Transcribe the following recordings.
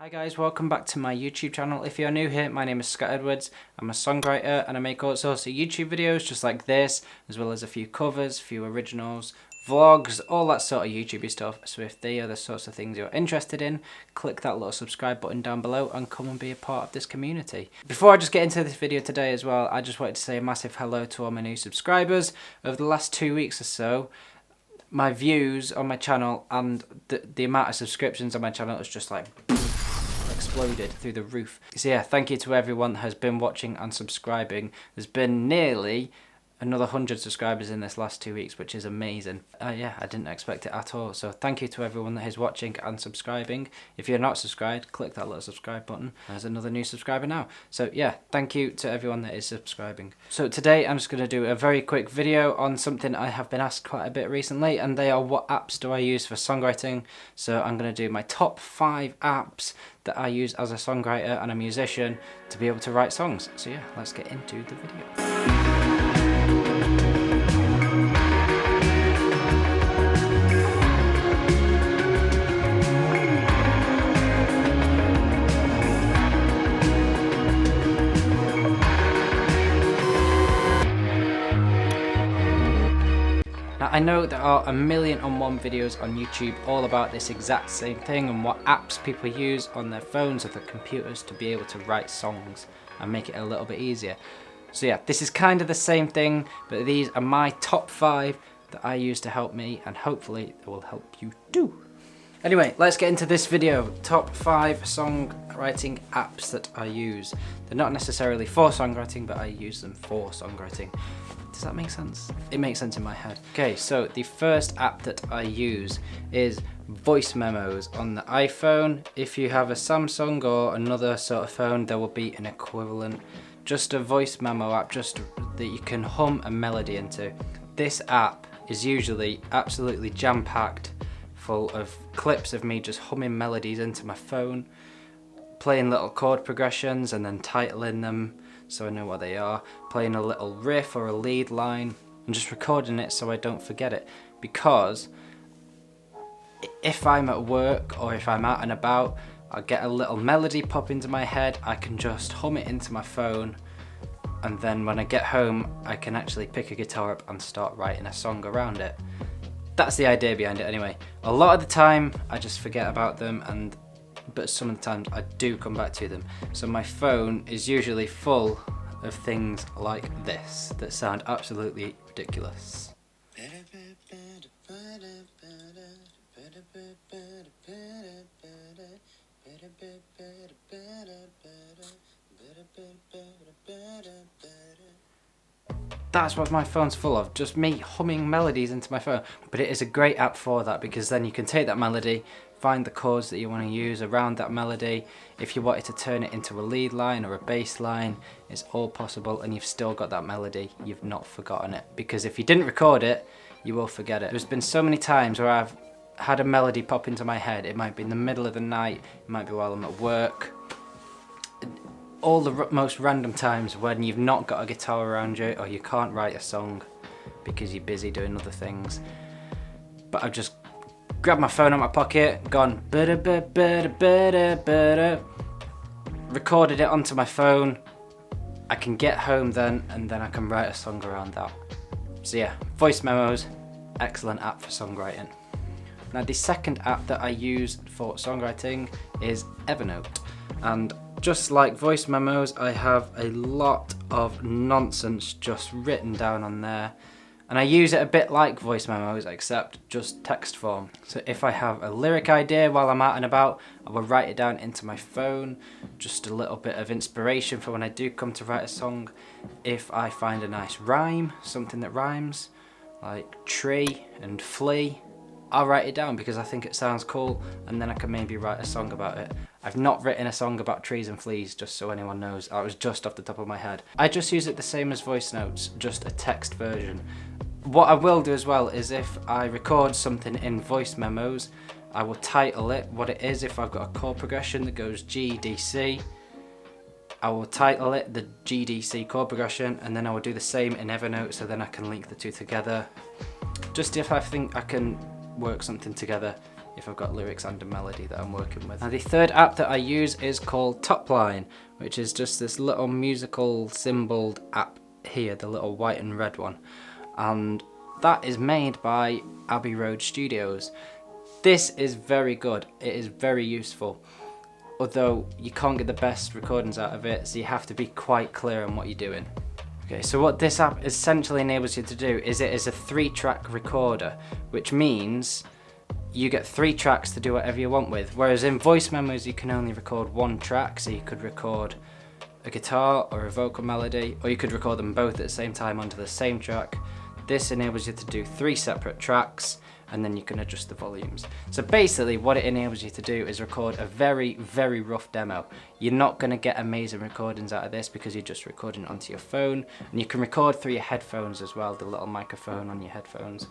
Hi guys, welcome back to my YouTube channel. If you're new here, my name is Scott Edwards. I'm a songwriter and I make all sorts of YouTube videos just like this, as well as a few covers, a few originals, vlogs, all that sort of YouTubey stuff. So if they are the sorts of things you're interested in, click that little subscribe button down below and come and be a part of this community. Before I just get into this video today as well, I just wanted to say a massive hello to all my new subscribers. Over the last 2 weeks or so, my views on my channel and the amount of subscriptions on my channel is just like exploded through the roof. So yeah, thank you to everyone that has been watching and subscribing. There's been nearly another 100 subscribers in this last 2 weeks, which is amazing. Yeah, I didn't expect it at all. So thank you to everyone that is watching and subscribing. If you're not subscribed, click that little subscribe button. There's another new subscriber now. So yeah, thank you to everyone that is subscribing. So today I'm just going to do a very quick video on something I have been asked quite a bit recently, and they are what apps do I use for songwriting. So I'm going to do my top 5 apps that I use as a songwriter and a musician to be able to write songs. So yeah, let's get into the video. Now I know there are 1,000,001 videos on YouTube all about this exact same thing and what apps people use on their phones or their computers to be able to write songs and make it a little bit easier. So yeah, this is kind of the same thing, but these are my top 5 that I use to help me, and hopefully it will help you too. Anyway, let's get into this video. Top 5 songwriting apps that I use. They're not necessarily for songwriting, but I use them for songwriting. Does that make sense? It makes sense in my head. Okay, so the first app that I use is voice memos on the iPhone. If you have a Samsung or another sort of phone, there will be an equivalent. Just a voice memo app, just that you can hum a melody into. This app is usually absolutely jam-packed full of clips of me just humming melodies into my phone, playing little chord progressions and then titling them so I know what they are, playing a little riff or a lead line and just recording it so I don't forget it. Because if I'm at work or if I'm out and about, I'll get a little melody pop into my head, I can just hum it into my phone, and then when I get home I can actually pick a guitar up and start writing a song around it. That's the idea behind it anyway. A lot of the time I just forget about them, but some of the times I do come back to them. So my phone is usually full of things like this that sound absolutely ridiculous. That's what my phone's full of, just me humming melodies into my phone. But it is a great app for that, because then you can take that melody, find the chords that you want to use around that melody. If you wanted to turn it into a lead line or a bass line, it's all possible, and you've still got that melody. You've not forgotten it, because if you didn't record it, you will forget it. There's been so many times where I've had a melody pop into my head. It might be in the middle of the night, it might be while I'm at work. All the most random times when you've not got a guitar around you or you can't write a song because you're busy doing other things. But I've just grabbed my phone out of my pocket, gone recorded it onto my phone. I can get home then, and then I can write a song around that. So yeah, voice memos, excellent app for songwriting. Now the second app that I use for songwriting is Evernote, and just like voice memos, I have a lot of nonsense just written down on there, and I use it a bit like voice memos except just text form. So if I have a lyric idea while I'm out and about, I will write it down into my phone, just a little bit of inspiration for when I do come to write a song. If I find a nice rhyme, something that rhymes, like tree and flea, I'll write it down because I think it sounds cool, and then I can maybe write a song about it. I've not written a song about trees and fleas, just so anyone knows. That was just off the top of my head. I just use it the same as voice notes, just a text version. What I will do as well is if I record something in voice memos, I will title it what it is. If I've got a chord progression that goes G, D, C, I will title it the G, D, C chord progression, and then I will do the same in Evernote, so then I can link the two together. Just if I think I can work something together if I've got lyrics and a melody that I'm working with. Now the third app that I use is called Topline, which is just this little musical symboled app here, the little white and red one. And that is made by Abbey Road Studios. This is very good, it is very useful. Although you can't get the best recordings out of it, so you have to be quite clear on what you're doing. Okay, so what this app essentially enables you to do is it is a 3-track recorder, which means you get 3 tracks to do whatever you want with. Whereas in voice memos you can only record 1 track, so you could record a guitar or a vocal melody, or you could record them both at the same time onto the same track. This enables you to do 3 separate tracks, and then you can adjust the volumes. So basically what it enables you to do is record a very, very rough demo. You're not going to get amazing recordings out of this because you're just recording it onto your phone, and you can record through your headphones as well, the little microphone on your headphones.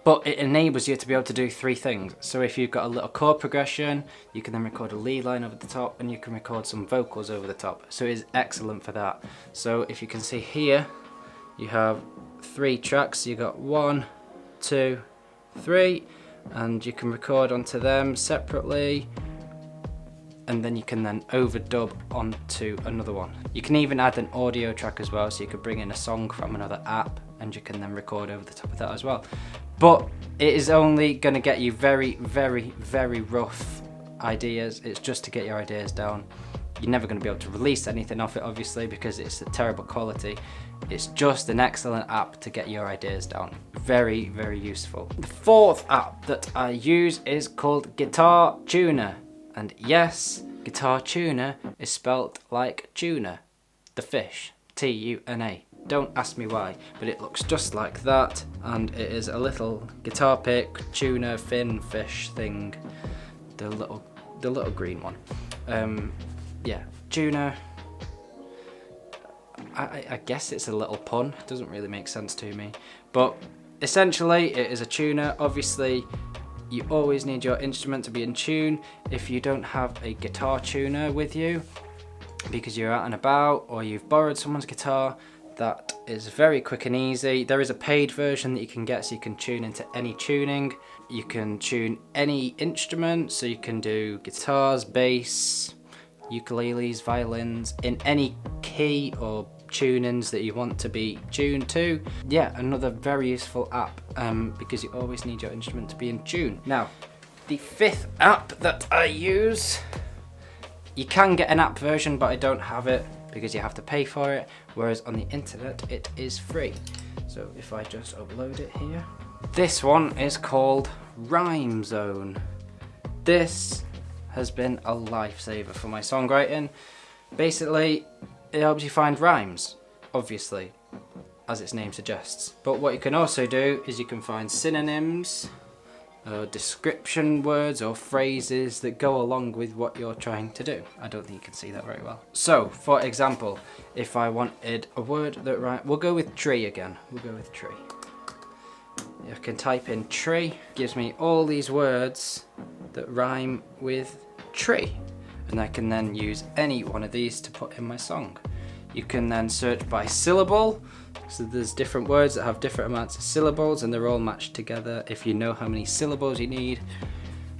But it enables you to be able to do 3 things. So if you've got a little chord progression, you can then record a lead line over the top, and you can record some vocals over the top. So it is excellent for that. So if you can see here, you have 3 tracks. So you got 1, 2, 3, and you can record onto them separately, and then you can then overdub onto another one. You can even add an audio track as well, so you could bring in a song from another app and you can then record over the top of that as well. But it is only going to get you very, very, very rough ideas. It's just to get your ideas down. You're never going to be able to release anything off it, obviously, because it's a terrible quality. It's just an excellent app to get your ideas down. Very, very useful. The 4th app that I use is called Guitar Tuner. And yes, Guitar Tuner is spelt like tuna, the fish, T-U-N-A. Don't ask me why, but it looks just like that, and it is a little guitar pick, tuna, fin, fish thing. The little green one. Yeah, tuna. I guess it's a little pun. It doesn't really make sense to me. But essentially, it is a tuner. Obviously, you always need your instrument to be in tune. If you don't have a guitar tuner with you, because you're out and about, or you've borrowed someone's guitar, that is very quick and easy. There is a paid version that you can get, so you can tune into any tuning. You can tune any instrument, so you can do guitars, bass, ukuleles, violins, in any key or tunings that you want to be tuned to. Yeah, another very useful app, because you always need your instrument to be in tune. Now, the 5th app that I use, you can get an app version, but I don't have it because you have to pay for it, whereas on the internet it is free. So if I just upload it here. This one is called Rhyme Zone. This has been a lifesaver for my songwriting. Basically, it helps you find rhymes, obviously, as its name suggests. But what you can also do is you can find synonyms, description words or phrases that go along with what you're trying to do. I don't think you can see that very well. So, for example, if I wanted a word that rhymes, we'll go with tree again. We'll go with tree. I can type in tree, gives me all these words that rhyme with tree, and I can then use any one of these to put in my song. You can then search by syllable, so there's different words that have different amounts of syllables and they're all matched together. If you know how many syllables you need,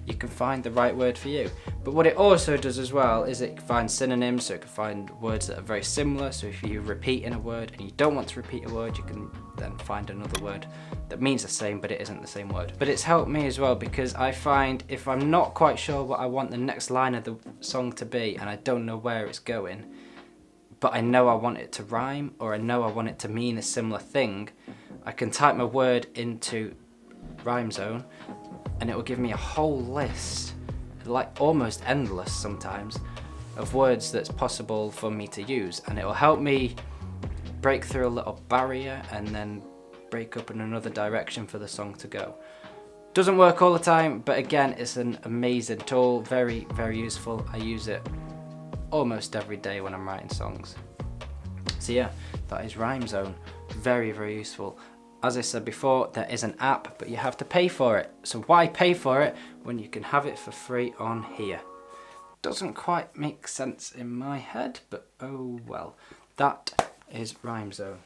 you can find the right word for you. But what it also does as well is it finds synonyms, so it can find words that are very similar. So if you repeat in a word and you don't want to repeat a word, you can then find another word that means the same but it isn't the same word. But it's helped me as well, because I find if I'm not quite sure what I want the next line of the song to be and I don't know where it's going, but I know I want it to rhyme, or I know I want it to mean a similar thing, I can type my word into Rhyme Zone and it will give me a whole list, like almost endless sometimes, of words that's possible for me to use, and it will help me break through a little barrier and then break up in another direction for the song to go. Doesn't work all the time, but again, it's an amazing tool, very, very useful. I use it almost every day when I'm writing songs. So yeah, that is Rhyme Zone. Very, very useful. As I said before, there is an app, but you have to pay for it. So why pay for it when you can have it for free on here? Doesn't quite make sense in my head, but oh well. That is Rhyme Zone.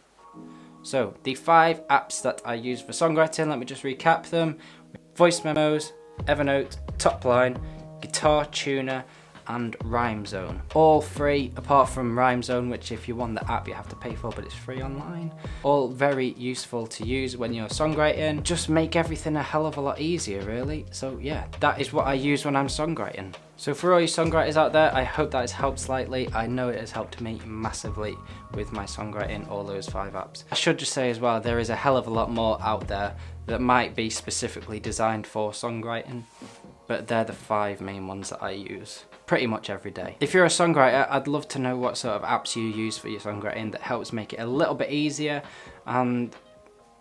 So the 5 apps that I use for songwriting, let me just recap them. Voice Memos, Evernote, Topline, Guitar Tuner, and Rhyme Zone. All free, apart from Rhyme Zone, which if you want the app you have to pay for, but it's free online. All very useful to use when you're songwriting. Just make everything a hell of a lot easier, really. So yeah, that is what I use when I'm songwriting. So for all you songwriters out there, I hope that has helped slightly. I know it has helped me massively with my songwriting, all those 5 apps. I should just say as well, there is a hell of a lot more out there that might be specifically designed for songwriting, but they're the 5 main ones that I use pretty much every day. If you're a songwriter, I'd love to know what sort of apps you use for your songwriting that helps make it a little bit easier, and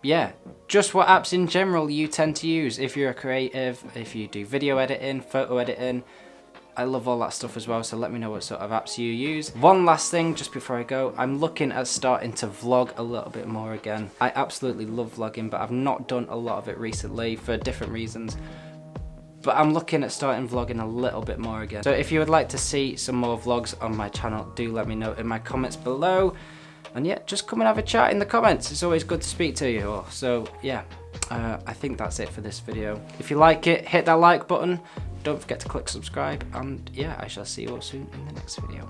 yeah, just what apps in general you tend to use. If you're a creative, if you do video editing, photo editing, I love all that stuff as well, so let me know what sort of apps you use. One last thing just before I go, I'm looking at starting to vlog a little bit more again. I absolutely love vlogging, but I've not done a lot of it recently for different reasons. But I'm looking at starting vlogging a little bit more again. So if you would like to see some more vlogs on my channel, do let me know in my comments below. And yeah, just come and have a chat in the comments. It's always good to speak to you all. So yeah, I think that's it for this video. If you like it, hit that like button. Don't forget to click subscribe. And yeah, I shall see you all soon in the next video.